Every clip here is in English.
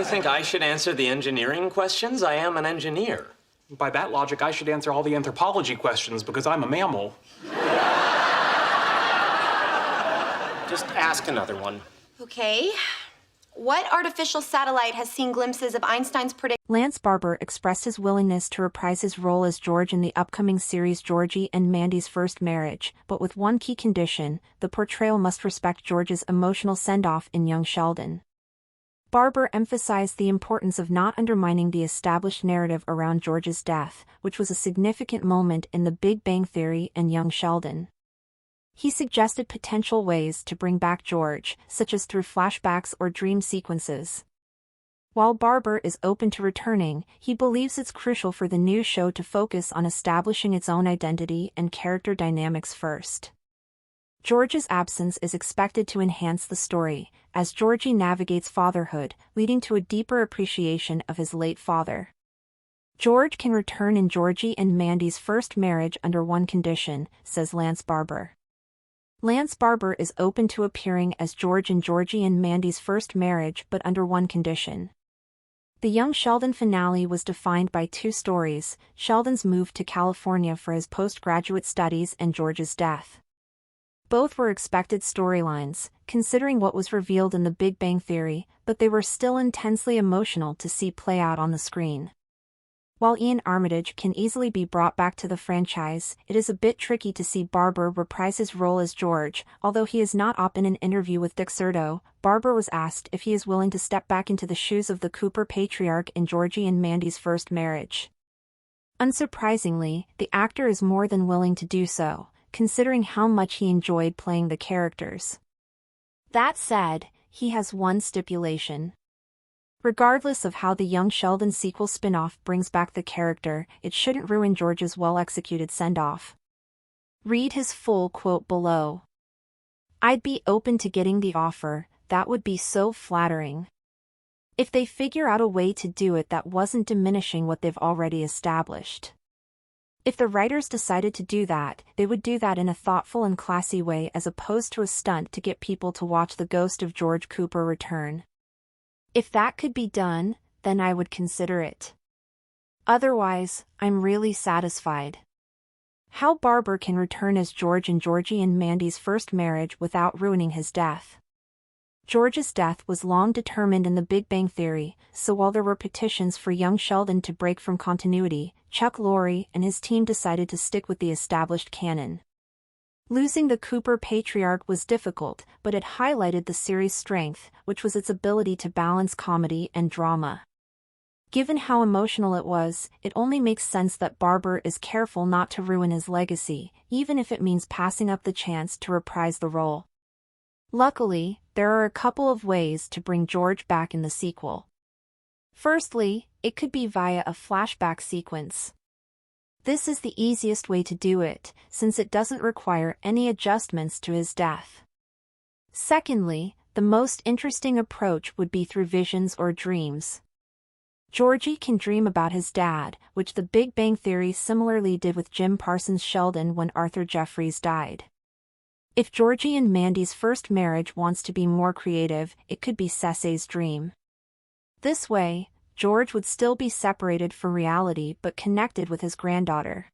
you think I should answer the engineering questions? I am an engineer. By that logic, I should answer all the anthropology questions because I'm a mammal. Just ask another one. Okay. What artificial satellite has seen glimpses of Einstein's prediction? Lance Barber expressed his willingness to reprise his role as George in the upcoming series Georgie and Mandy's First Marriage, but with one key condition: the portrayal must respect George's emotional send-off in young Sheldon. Barber emphasized the importance of not undermining the established narrative around George's death, which was a significant moment in The Big Bang Theory and young Sheldon. He suggested potential ways to bring back George, such as through flashbacks or dream sequences. While Barber is open to returning, he believes it's crucial for the new show to focus on establishing its own identity and character dynamics first. George's absence is expected to enhance the story, as Georgie navigates fatherhood, leading to a deeper appreciation of his late father. George can return in Georgie and Mandy's First Marriage under one condition, says Lance Barber. Lance Barber is open to appearing as George in Georgie and Mandy's First Marriage, but under one condition. The young Sheldon finale was defined by two stories: Sheldon's move to California for his postgraduate studies and George's death. Both were expected storylines, considering what was revealed in The Big Bang Theory, but they were still intensely emotional to see play out on the screen. While Ian Armitage can easily be brought back to the franchise, it is a bit tricky to see Barber reprise his role as George. Although he is not up in an interview with Dick Serto, Barber was asked if he is willing to step back into the shoes of the Cooper patriarch in Georgie and Mandy's First Marriage. Unsurprisingly, the actor is more than willing to do so, considering how much he enjoyed playing the characters. That said, he has one stipulation. Regardless of how the young Sheldon sequel spin-off brings back the character, it shouldn't ruin George's well-executed send-off. Read his full quote below. "I'd be open to getting the offer, that would be so flattering. If they figure out a way to do it that wasn't diminishing what they've already established. If the writers decided to do that, they would do that in a thoughtful and classy way as opposed to a stunt to get people to watch the ghost of George Cooper return. If that could be done, then I would consider it. Otherwise, I'm really satisfied." How Barber can return as George in Georgie and Mandy's First Marriage without ruining his death. George's death was long determined in The Big Bang Theory, so while there were petitions for young Sheldon to break from continuity, Chuck Lorre and his team decided to stick with the established canon. Losing the Cooper patriarch was difficult, but it highlighted the series' strength, which was its ability to balance comedy and drama. Given how emotional it was, it only makes sense that Barber is careful not to ruin his legacy, even if it means passing up the chance to reprise the role. Luckily, there are a couple of ways to bring George back in the sequel. Firstly, it could be via a flashback sequence. This is the easiest way to do it, since it doesn't require any adjustments to his death. Secondly, the most interesting approach would be through visions or dreams. Georgie can dream about his dad, which The Big Bang Theory similarly did with Jim Parsons' Sheldon when Arthur Jeffries died. If Georgie and Mandy's First Marriage wants to be more creative, it could be Cecil's dream. This way, George would still be separated from reality but connected with his granddaughter.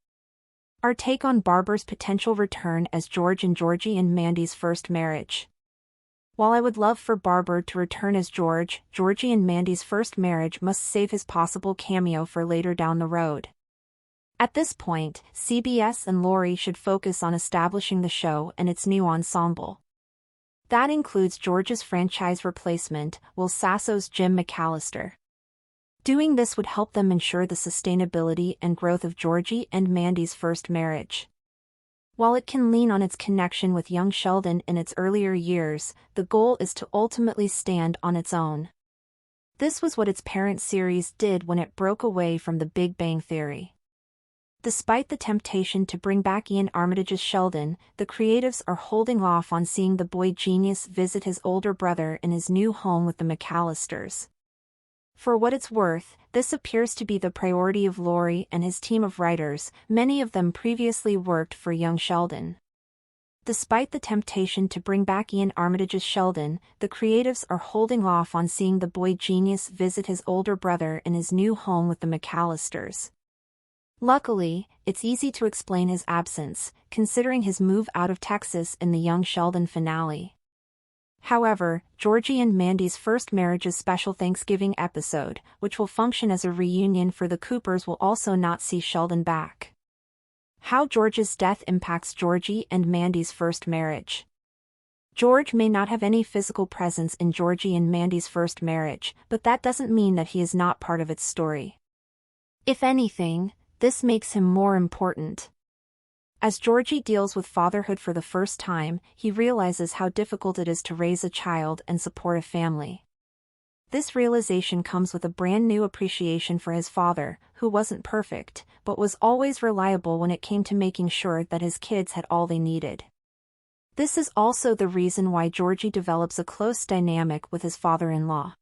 Our take on Barber's potential return as George in Georgie and Mandy's First Marriage. While I would love for Barber to return as George, Georgie and Mandy's First Marriage must save his possible cameo for later down the road. At this point, CBS and Lorre should focus on establishing the show and its new ensemble. That includes George's franchise replacement, Will Sasso's Jim McAllister. Doing this would help them ensure the sustainability and growth of Georgie and Mandy's First Marriage. While it can lean on its connection with young Sheldon in its earlier years, the goal is to ultimately stand on its own. This was what its parent series did when it broke away from The Big Bang Theory. Despite the temptation to bring back Ian Armitage's Sheldon, the creatives are holding off on seeing the boy genius visit his older brother in his new home with the McAllisters. For what it's worth, this appears to be the priority of Lorre and his team of writers, many of them previously worked for young Sheldon. Despite the temptation to bring back Ian Armitage's Sheldon, the creatives are holding off on seeing the boy genius visit his older brother in his new home with the McAllisters. Luckily, it's easy to explain his absence, considering his move out of Texas in the Young Sheldon finale. However, Georgie and Mandy's first marriage's special Thanksgiving episode, which will function as a reunion for the Coopers, will also not see Sheldon back. How George's death impacts Georgie and Mandy's first marriage. George may not have any physical presence in Georgie and Mandy's first marriage, but that doesn't mean that he is not part of its story. If anything, this makes him more important. As Georgie deals with fatherhood for the first time, he realizes how difficult it is to raise a child and support a family. This realization comes with a brand new appreciation for his father, who wasn't perfect, but was always reliable when it came to making sure that his kids had all they needed. This is also the reason why Georgie develops a close dynamic with his father-in-law.